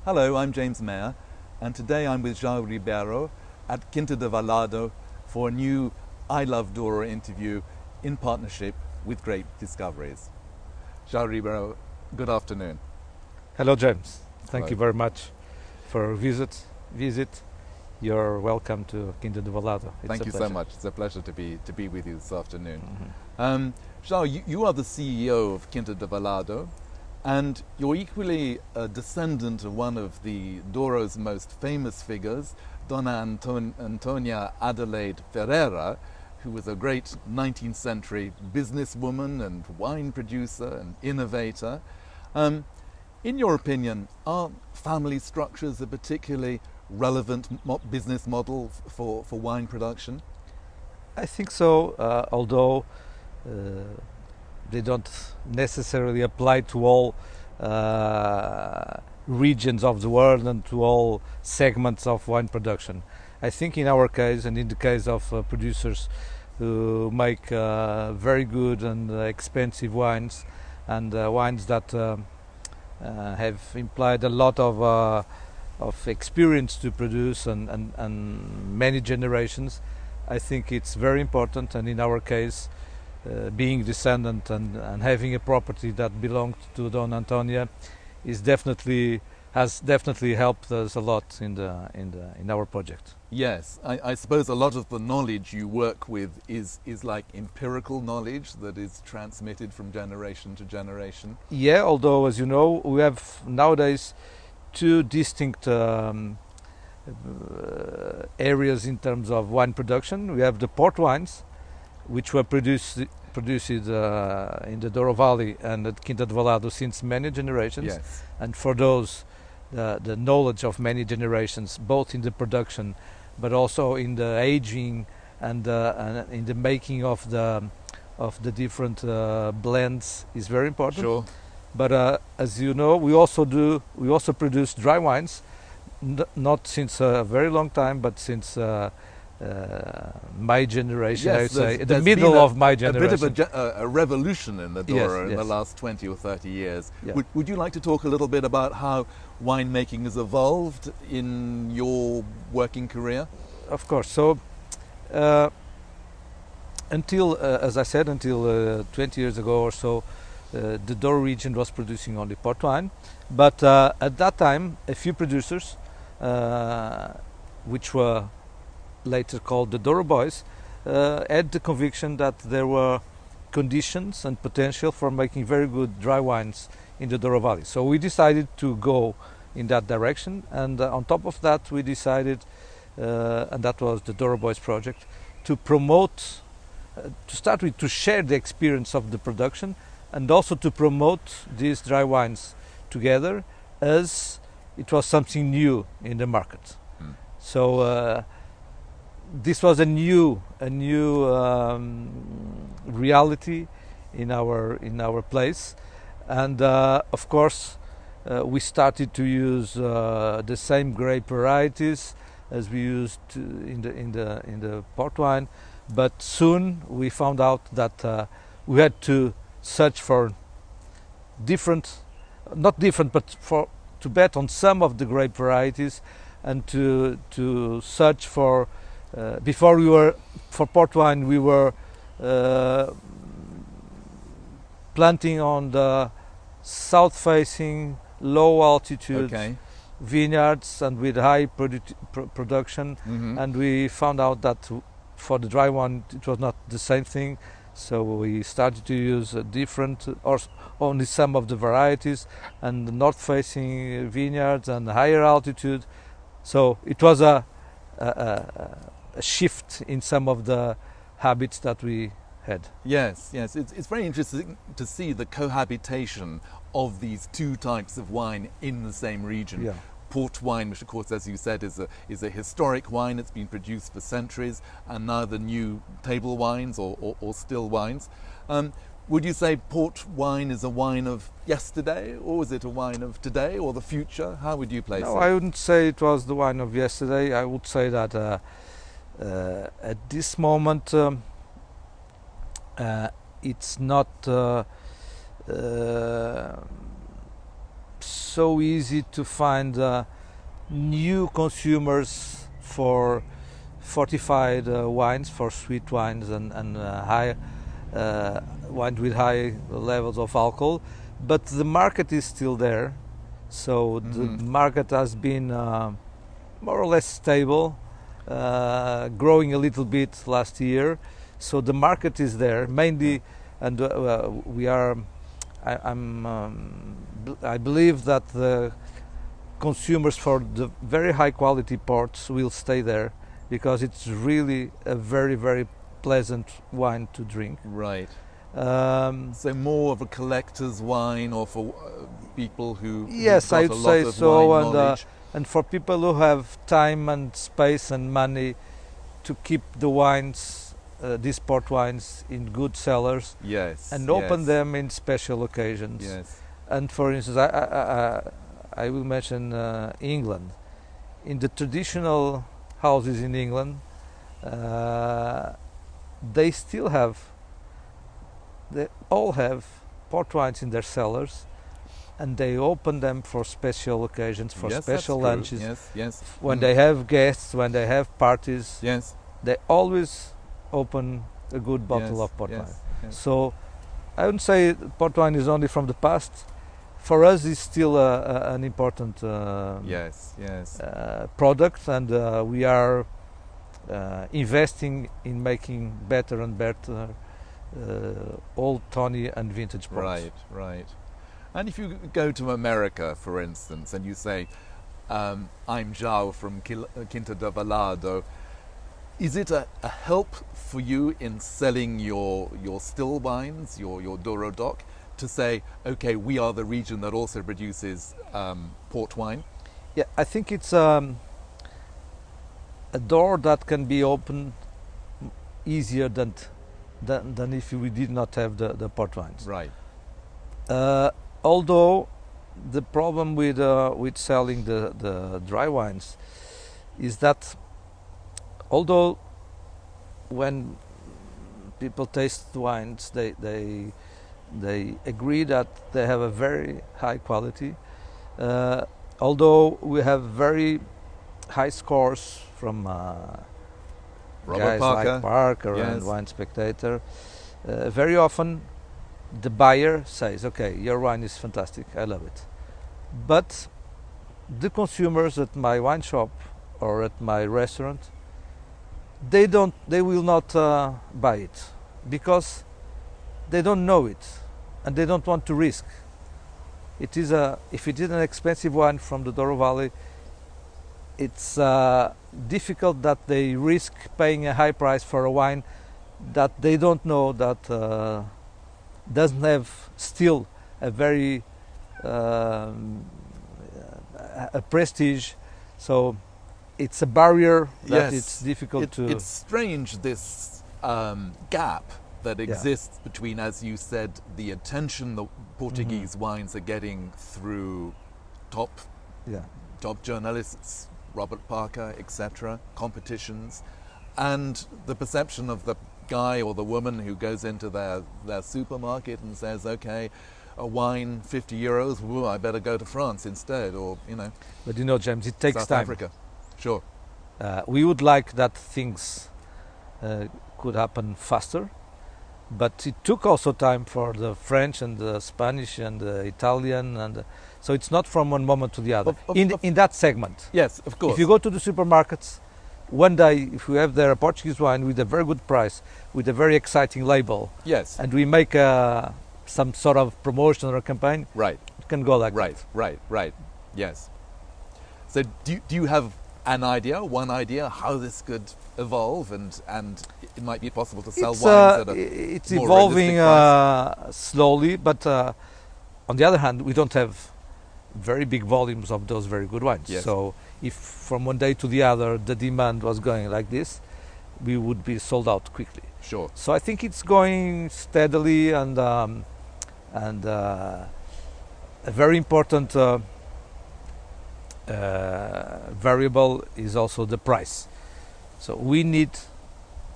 Hello, I'm James Mayer, and today I'm with João Ribeiro at Quinta de Vallado for a new I Love Douro interview in partnership with Great Discoveries. João Ribeiro, good afternoon. Hello, James. Thank Hello. you very much for a visit. You're welcome to Quinta de Vallado. Thank you so much. It's a pleasure to be with you this afternoon. Mm-hmm. João, you are the CEO of Quinta de Vallado, and you're equally a descendant of one of the Douro's most famous figures, Dona Antonia Adelaide Ferreira, who was a great 19th century businesswoman and wine producer and innovator. In your opinion, are family structures a particularly relevant business model for wine production? I think so, although they don't necessarily apply to all regions of the world and to all segments of wine production. I think in our case and in the case of producers who make very good and expensive wines and wines that have implied a lot of experience to produce and many generations, I think it's very important, and in our case being descendant and having a property that belonged to Don Antonia has definitely helped us a lot in our project. Yes, I suppose a lot of the knowledge you work with is like empirical knowledge that is transmitted from generation to generation. Yeah, although as you know we have nowadays two distinct areas in terms of wine production. We have the port wines, which were produced in the Douro Valley and at Quinta de Vallado since many generations. Yes. And for those, the knowledge of many generations, both in the production, but also in the aging and in the making of the different blends, is very important. Sure. But as you know, we also produce dry wines, not since a very long time, but since my generation. Yes, I would say the there's middle been of my generation. A bit of a revolution in the Douro Yes, in the yes. last 20 or 30 years. Yeah. Would you like to talk a little bit about how winemaking has evolved in your working career? Of course. So, as I said, until 20 years ago or so, the Douro region was producing only port wine. But at that time, a few producers, which were later called the Douro Boys, had the conviction that there were conditions and potential for making very good dry wines in the Douro Valley. So we decided to go in that direction, and on top of that we decided, and that was the Douro Boys project, to promote, to start with, to share the experience of the production and also to promote these dry wines together, as it was something new in the market. So this was a new reality in our place, and of course we started to use the same grape varieties as we used in the port wine, but soon we found out that we had to search for to bet on some of the grape varieties, and to search for for port wine we were planting on the south facing low altitude vineyards and with high production. Mm-hmm. And we found out that for the dry one it was not the same thing, so we started to use different or only some of the varieties and the north facing vineyards and higher altitude. So it was a shift in some of the habits that we had. Yes, it's very interesting to see the cohabitation of these two types of wine in the same region. Yeah. Port wine, which of course, as you said, is a historic wine. It's been produced for centuries, and now the new table wines or still wines. Would you say port wine is a wine of yesterday, or is it a wine of today or the future? How would you place it? No, I wouldn't say it was the wine of yesterday. I would say that at this moment it's not so easy to find new consumers for fortified wines, for sweet wines and high wines with high levels of alcohol, but the market is still there. So the market has been more or less stable, growing a little bit last year. So the market is there mainly, and we are. I believe that the consumers for the very high quality ports will stay there because it's really a very, very pleasant wine to drink. Right. So more of a collector's wine, or for people who yes, got I'd a lot say of so, wine and for people who have time and space and money to keep the wines, these port wines, in good cellars, yes, and open yes. them in special occasions. Yes. And for instance, I will mention England. In the traditional houses in England, they all have port wines in their cellars, and they open them for special occasions, for Yes, special that's true. lunches. Yes, yes. When they have guests, when they have parties, Yes. they always open a good bottle Yes, of port yes, wine. yes. So I wouldn't say port wine is only from the past. For us, it's still an important Yes, yes. product, and we are investing in making better and better old Tawny and vintage ports. Right, right. And if you go to America, for instance, and you say, I'm João from Quinta de Vallado, is it a help for you in selling your still wines, your Douro DOC, to say, okay, we are the region that also produces port wine? Yeah, I think it's a door that can be opened easier than if we did not have the port wines. Right. Although the problem with selling the dry wines is that, although when people taste the wines, they agree that they have a very high quality. Although we have very high scores from guys like Parker yes. and Wine Spectator, very often the buyer says, okay, your wine is fantastic, I love it. But the consumers at my wine shop or at my restaurant, they will not buy it because they don't know it and they don't want to risk. If it is an expensive wine from the Douro Valley, it's difficult that they risk paying a high price for a wine that they don't know that doesn't have still a very a prestige. So it's a barrier that yes. it's difficult to. It's strange, this gap that exists between, as you said, the attention the Portuguese wines are getting through top journalists, Robert Parker, etc., competitions, and the perception of the guy or the woman who goes into their supermarket and says, okay, a wine, 50 euros, ooh, I better go to France instead, or, But James, it takes South time. Africa. Sure. We would like that things could happen faster, but it took also time for the French and the Spanish and the Italian, and so it's not from one moment to the other. In that segment. Yes, of course. If you go to the supermarkets, one day, if we have there a Portuguese wine with a very good price, with a very exciting label, yes, and we make some sort of promotion or campaign, right, it can go like that. Right, yes. So do you have one idea how this could evolve, and it might be possible to sell wines at a it's more evolving price? slowly, but on the other hand, we don't have very big volumes of those very good wines. Yes. So if from one day to the other the demand was going like this, we would be sold out quickly. Sure. So I think it's going steadily, and a very important variable is also the price. So we need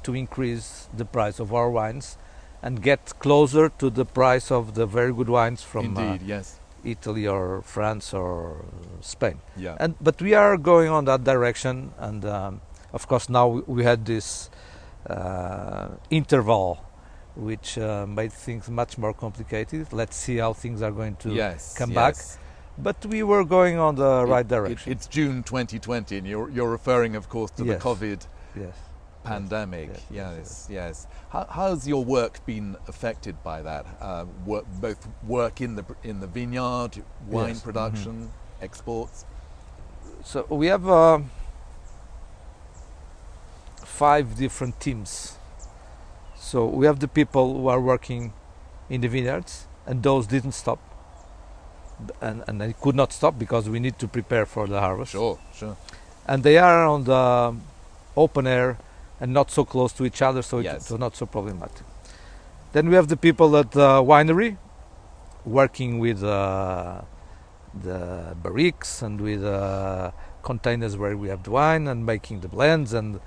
to increase the price of our wines and get closer to the price of the very good wines from Indeed, yes. Italy or France or Spain. Yeah. But we are going on that direction, and of course now we had this interval, which made things much more complicated. Let's see how things are going to come back. But we were going on the right direction. It's June 2020, and you're referring, of course, to the COVID pandemic. Yes. How's your work been affected by that? Both work in the vineyard, wine production, exports. So we have 5 different teams. So we have the people who are working in the vineyards, and those didn't stop. And they could not stop because we need to prepare for the harvest. Sure. And they are on the open air and not so close to each other, so it's not so problematic. Then we have the people at the winery working with the barriques and with containers where we have the wine and making the blends and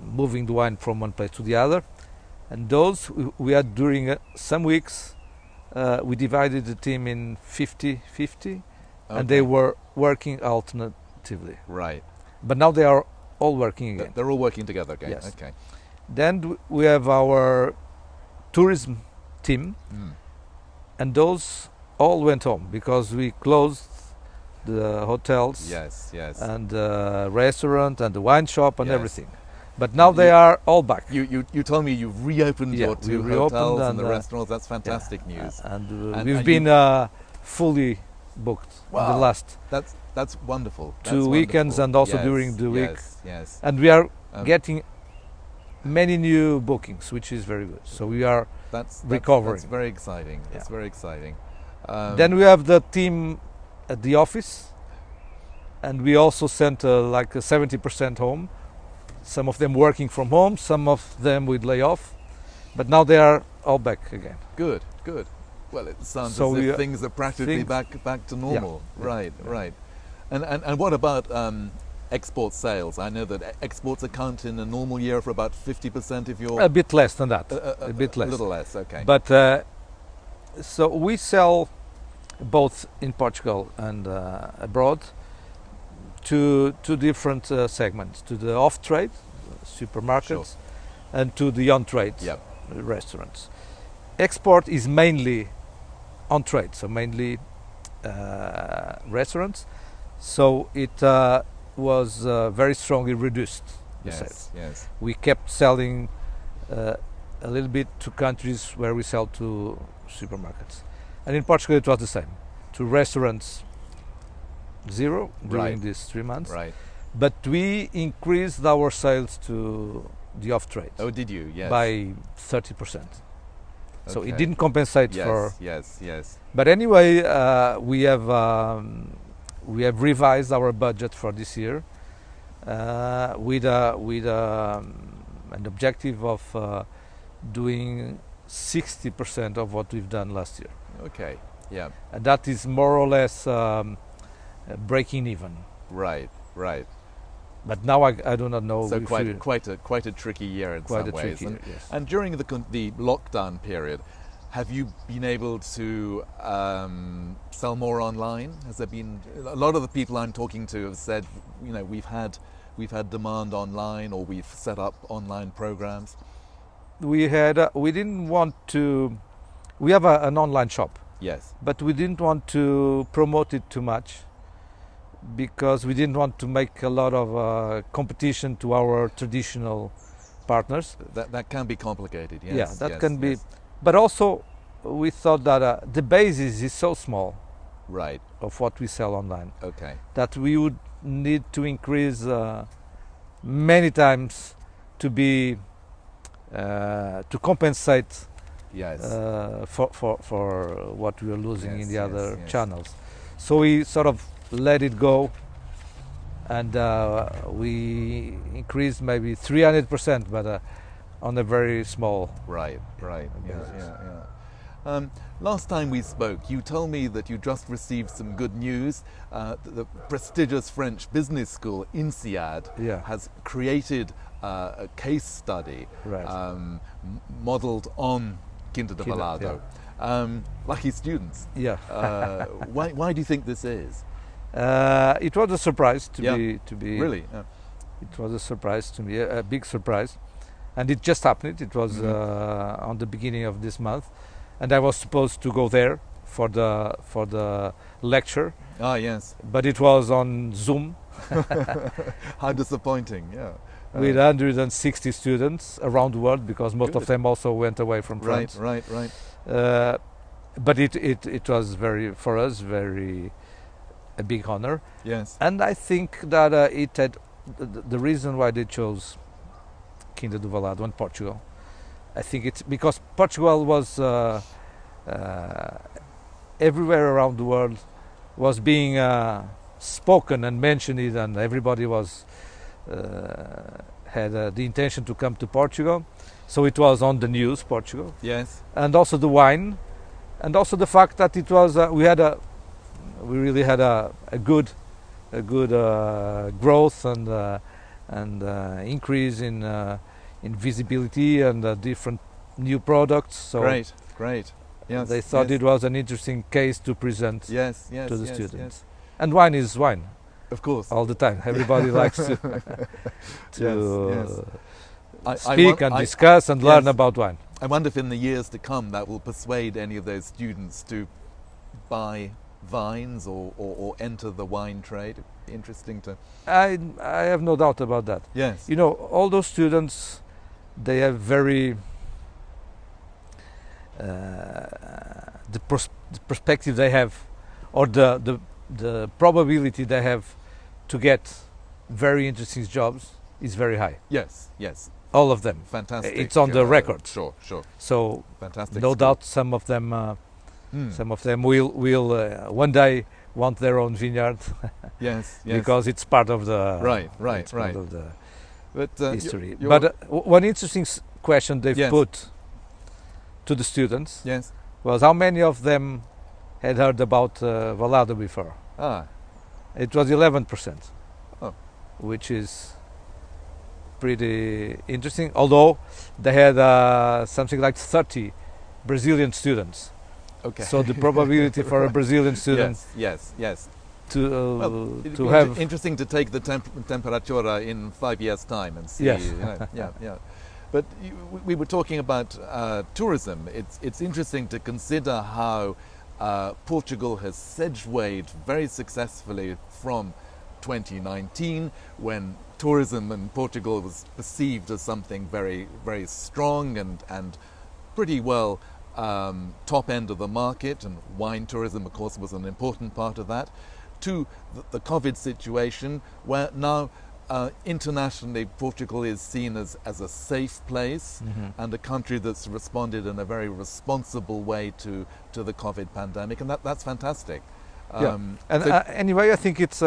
moving the wine from one place to the other. And those we had during some weeks. We divided the team in 50-50, and they were working alternatively. Right. But now they are all working again. They're all working together again. Yes. Okay. Then we have our tourism team, and those all went home because we closed the hotels, and the restaurant and the wine shop and everything. But now they are all back. You told me you've reopened your 2 hotels and the restaurants. That's fantastic news. And we've been fully booked. Wow. In the last that's wonderful. 2 weekends and also during the week. Yes. And we are getting many new bookings, which is very good. So we are recovering. That's very exciting. That's very exciting. Then we have the team at the office, and we also sent like 70% home. Some of them working from home, some of them with layoff, but now they are all back again. Good. Well, it sounds as if things are practically back to normal. Right. And what about export sales? I know that exports account in a normal year for about 50% of your... A bit less than that. A bit less. A little less, okay. But so we sell both in Portugal and abroad to different segments, to the off-trade, supermarkets, and to the on-trade, restaurants. Export is mainly on-trade, so mainly restaurants. So it was very strongly reduced. Yes. We kept selling a little bit to countries where we sell to supermarkets. And in Portugal it was the same. To restaurants, 0 during these 3 months. Right. But we increased our sales to the off-trade. Oh, did you? Yes. By 30%. So it didn't compensate for... Yes. But anyway, we have revised our budget for this year with an objective of doing 60% of what we've done last year. Okay. Yeah. And that is more or less breaking even. Right. But now I do not know. So quite a tricky year in some ways. And during the lockdown period, have you been able to sell more online? Has there been a lot of the people I'm talking to have said, we've had demand online, or we've set up online programs? We didn't want to. We have an online shop. Yes. But we didn't want to promote it too much, because we didn't want to make a lot of competition to our traditional partners. That can be complicated, yes. Yeah, that can be. But also, we thought that the basis is so small, right, of what we sell online, okay, that we would need to increase many times to be to compensate, yes, for what we are losing in the other channels. So we sort of let it go, and we increased maybe 300%, but on a very small. Right. Last time we spoke, you told me that you just received some good news. The prestigious French business school, INSEAD, has created a case study, right, modelled on Quinta de Vallado. Lucky students. Yeah. Why do you think this is? It was a surprise to Yeah. be Really? It was a surprise to me, a big surprise, and it just happened. It was on the beginning of this month, and I was supposed to go there for the lecture, Ah, yes. but it was on Zoom How disappointing, yeah. with 160 students around the world, because most of Good. them also went away from Right, France. right. But it was very, for us, very a big honor, Yes. and I think that it had the reason why they chose Quinta do Vallado and Portugal. I think it's because Portugal was everywhere around the world was being spoken and mentioned it, and everybody was had the intention to come to Portugal. So it was on the news, Portugal, Yes. and also the wine, and also the fact that it was we really had a good growth and increase in visibility and different new products. So Great. Yes. they thought yes. it was an interesting case to present Yes, to the yes, students. yes. And wine is wine Of course. all the time. Everybody likes to Yes. speak and discuss and learn yes. about wine. I wonder if in the years to come that will persuade any of those students to buy vines or enter the wine trade. Interesting to. I have no doubt about that. Yes. You know, all those students, they have very the perspective they have, or the probability they have to get very interesting jobs is very high. Yes. All of them. Fantastic. It's on the record. Sure. So Fantastic. no school. doubt some of them will one day want their own vineyard Yes. because it's part of the Right. it's part of the But history. you're- But one interesting question they've Yes. put to the students yes. was how many of them had heard about Vallado before. Ah. It was 11%, Oh. which is pretty interesting. Although they had something like 30 Brazilian students, Okay. so the probability for a Brazilian student Yes. to It'd to be have interesting to take the temperatura in 5 years' time and see. Yes. Yeah. But we were talking about tourism. It's interesting to consider how Portugal has segued very successfully from 2019, when tourism in Portugal was perceived as something very, very strong and pretty well top end of the market, and wine tourism, of course, was an important part of that, to the COVID situation, where now internationally Portugal is seen as a safe place and a country that's responded in a very responsible way to the COVID pandemic, and that's fantastic. And so- anyway, I think it's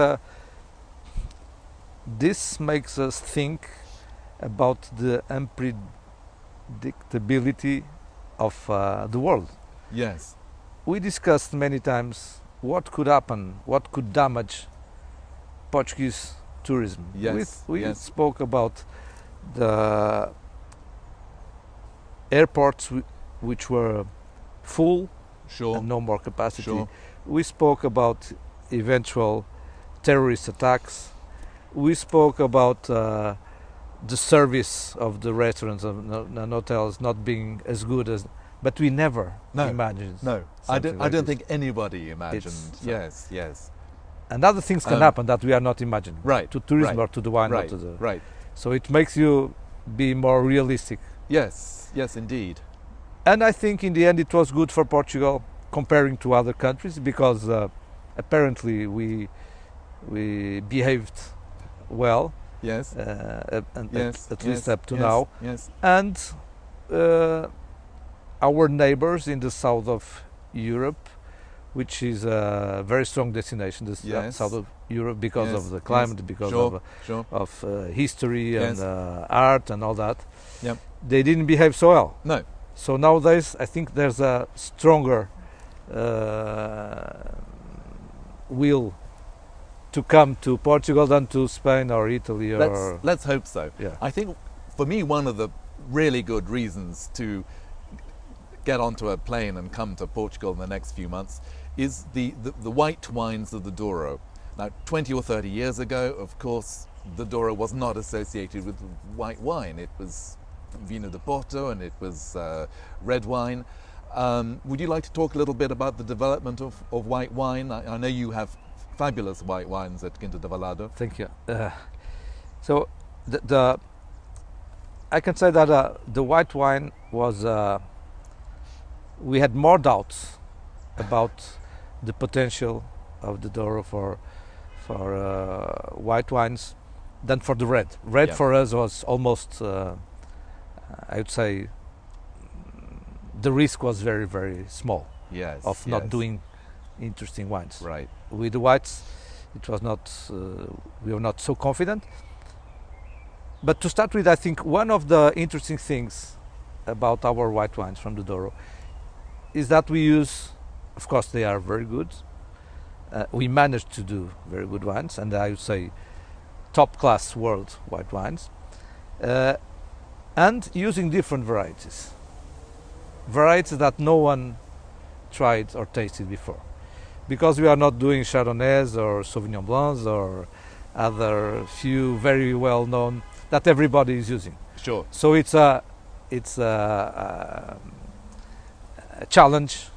this makes us think about the unpredictability of the world. yes, We discussed many times what could happen, what could damage Portuguese tourism. Yes, We yes. spoke about the airports which were full sure, and no more capacity. sure, We spoke about eventual terrorist attacks. We spoke about the service of the restaurants and hotels not being as good as, but we never No, imagined. no, I something don't. like I don't this. think anybody imagined. It's, Yes, And other things can happen that we are not imagining. right, To tourism right, or to the wine or right, to the. right. So it makes you be more realistic. Yes, indeed. And I think in the end it was good for Portugal comparing to other countries, because apparently we behaved well, Yes, at least up to yes, now. Yes, And our neighbors in the south of Europe, which is a very strong destination, the Yes. south of Europe, because Yes, of the yes. climate, because sure. of history Yes. and art and all that. Yep. They didn't behave so well. No, So nowadays, I think there's a stronger will to come to Portugal than to Spain or Italy or. let's hope so. Yeah. I think for me one of the really good reasons to get onto a plane and come to Portugal in the next few months, is the white wines of the Douro. Now, 20 or 30 years ago, of course, the Douro was not associated with white wine. It was Vinho de Porto and it was red wine. Would you like to talk a little bit about the development of white wine? I know you have fabulous white wines at Quinta de Vallado. Thank you. So I can say that the white wine was, we had more doubts about the potential of the Douro for white wines than for the red. Red for us was almost, I would say, the risk was very, very small of not doing interesting wines. Right. With the whites, it was not, we were not so confident. But to start with, I think one of the interesting things about our white wines from the Douro is that we use, of course, they are very good. We managed to do very good wines, and I would say top-class world white wines, and using different varieties that no one tried or tasted before, because we are not doing Chardonnays or Sauvignon Blancs or other few very well known that everybody is using. Sure. So it's a challenge,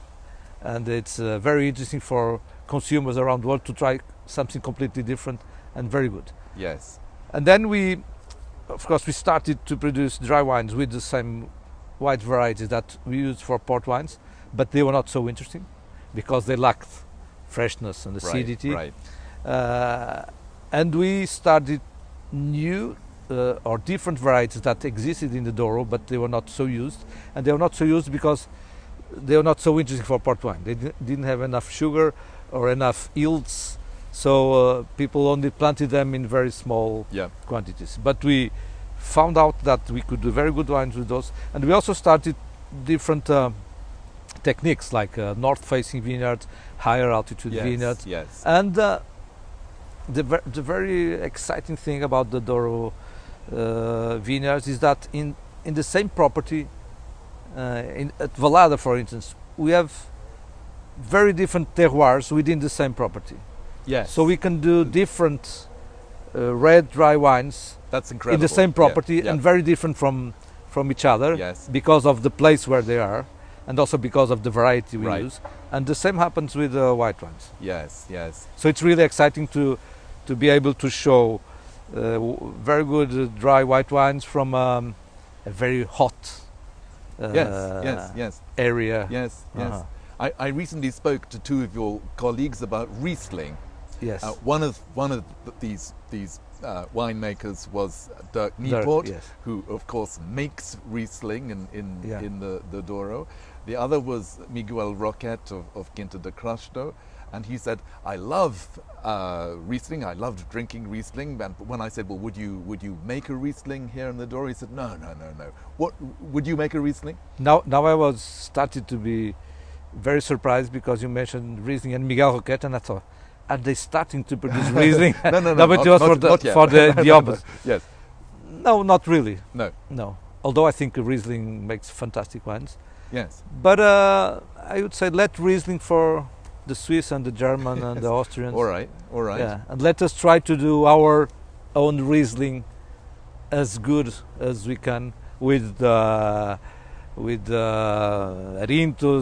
and it's very interesting for consumers around the world to try something completely different and very good. Yes. And then we started to produce dry wines with the same white varieties that we used for port wines, but they were not so interesting because they lacked freshness and acidity. Right. And we started new or different varieties that existed in the Douro, but they were not so used. And they were not so used because they were not so interesting for port wine. They didn't have enough sugar or enough yields, so people only planted them in very small quantities. But we found out that we could do very good wines with those, and we also started different techniques like north-facing vineyards, higher altitude vineyards. Yes. And the very exciting thing about the Douro vineyards is that in the same property, at Vallado, for instance, we have very different terroirs within the same property. Yes. So we can do different red dry wines. That's incredible. In the same property and very different from each other. Yes. Because of the place where they are, and also because of the variety we use. And the same happens with white wines. Yes. Yes. So it's really exciting to be able to show very good dry white wines from a very hot area. Yes. Yes. I recently spoke to two of your colleagues about Riesling. Yes. One of these winemakers was Dirk Nieport, who of course makes Riesling in the Douro. The other was Miguel Roquette of Quinta de Cristo, and he said, "I love Riesling. I loved drinking Riesling." And when I said, "Well, would you make a Riesling here in the Douro?" he said, "No. What would you make a Riesling?" Now I was started to be very surprised because you mentioned Riesling and Miguel Roquette, and I thought, are they starting to produce Riesling? No, but it was for the opposite. Yes. No, not really. No. Although I think Riesling makes fantastic wines. Yes. But I would say let Riesling for the Swiss and the German and the Austrians. All right. Yeah, and let us try to do our own Riesling as good as we can with Arintos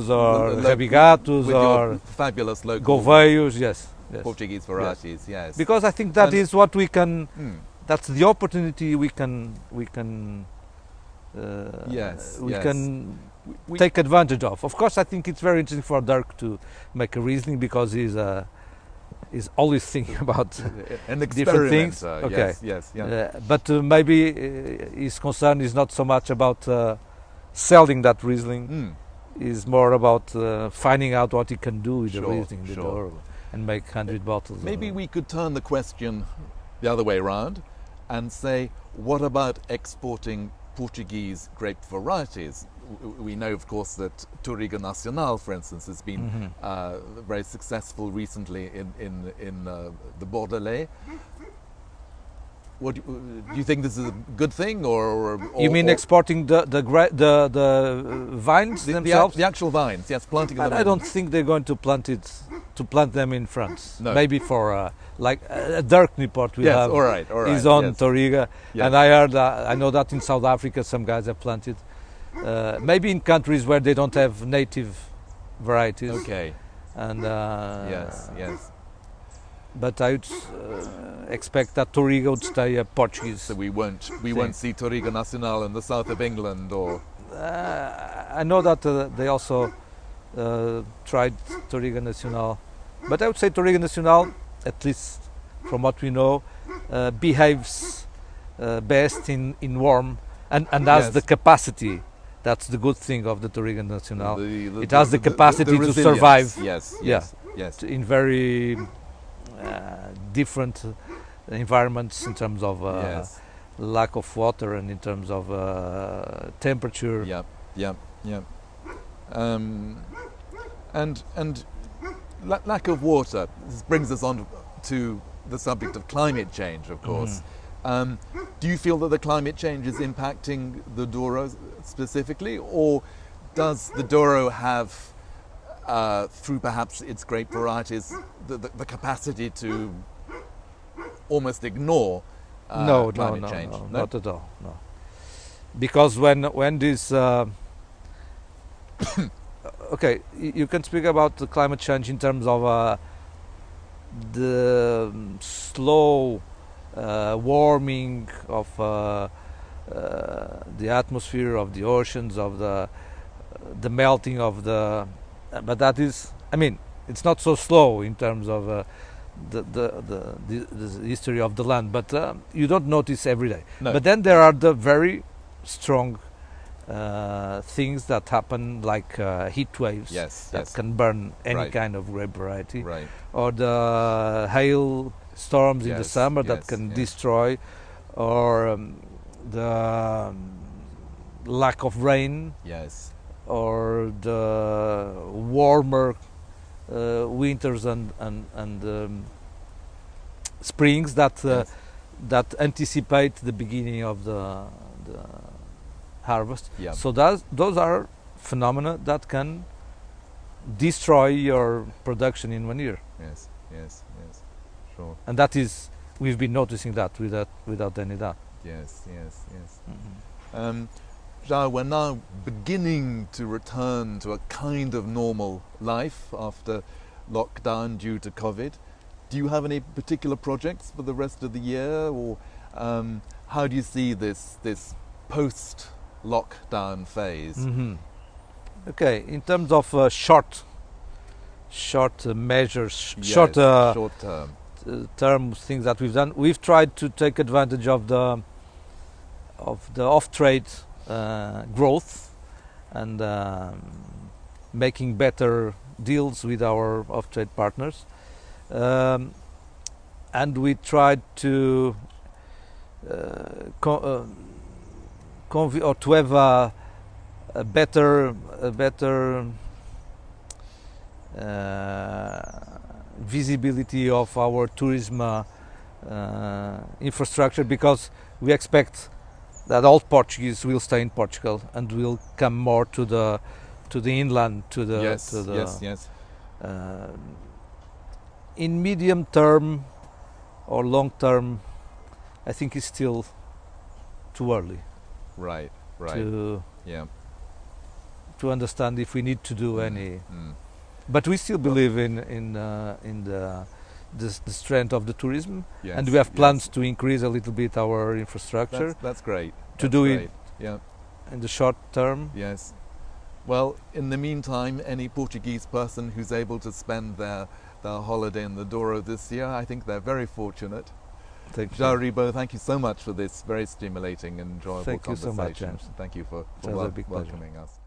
or Rabigatos or fabulous local Gouveus, yes. Portuguese varieties, yes. Because I think that is what we can. That's the opportunity we can take advantage of. Of course, I think it's very interesting for Dirk to make a Riesling because he's always thinking about different things. Okay. Yes. But maybe his concern is not so much about selling that Riesling. Is more about finding out what he can do with the Riesling and make 100 bottles. Maybe we could turn the question the other way around and say, what about exporting Portuguese grape varieties? We know, of course, that Touriga Nacional, for instance, has been very successful recently in the Bordelais. What do you think this is a good thing, or You mean exporting the vines themselves? the actual vines? Yes, planting them. But I don't think they're going to plant them in France. No. Maybe for like a dark Newport we Yes, have all right, is on yes. Toriga, Yes. and I know that in South Africa some guys have planted. Maybe in countries where they don't have native varieties. Okay. And Yes. but I would expect that Toriga would stay a Portuguese. So we won't see Toriga Nacional in the south of England, or I know that they also tried Toriga Nacional, but I would say Toriga Nacional, at least from what we know, behaves best in warm and has Yes. the capacity. That's the good thing of the Toriga Nacional. The It has the capacity to resilience. survive. Yes. Yeah. Yes. In very different environments in terms of Yes. lack of water and in terms of temperature. Yeah. And lack of water. This brings us on to the subject of climate change, of course. Do you feel that the climate change is impacting the Douro specifically, or does the Douro have, through perhaps its grape varieties, the capacity to almost ignore climate change? No, not at all. No, because when this okay, you can speak about the climate change in terms of the slow warming of the atmosphere, of the oceans, of the melting of the. But that is, I mean, it's not so slow in terms of the history of the land. But you don't notice every day. No. But then there are the very strong things that happen, like heat waves that can burn any kind of grape variety, Right. or the hail storms in the summer that can destroy, or the lack of rain, Yes. or the warmer winters and springs that that anticipate the beginning of the harvest. Yeah. So those are phenomena that can destroy your production in 1 year. Yes. Sure. And that is, we've been noticing that without any doubt. Yes. Mm-hmm. João, we're now beginning to return to a kind of normal life after lockdown due to COVID. Do you have any particular projects for the rest of the year, or how do you see this post-lockdown phase? Mm-hmm. Okay, in terms of short measures, short term. term things that we've done, we've tried to take advantage of the off-trade growth and making better deals with our off-trade partners, and we tried to to have a better visibility of our tourism infrastructure, because we expect that all Portuguese will stay in Portugal and will come more to the inland, to the yes. In medium term or long term, I think it's still too early. Right. To understand if we need to do any. But we still believe in the strength of the tourism, and we have plans to increase a little bit our infrastructure. That's great. It Yeah. in the short term. Yes. Well, in the meantime, any Portuguese person who's able to spend their holiday in the Douro this year, I think they're very fortunate. Thank you. João Ribeiro, thank you so much for this very stimulating and enjoyable Thank you conversation. so much, James. Thank you for It was a big pleasure. welcoming us.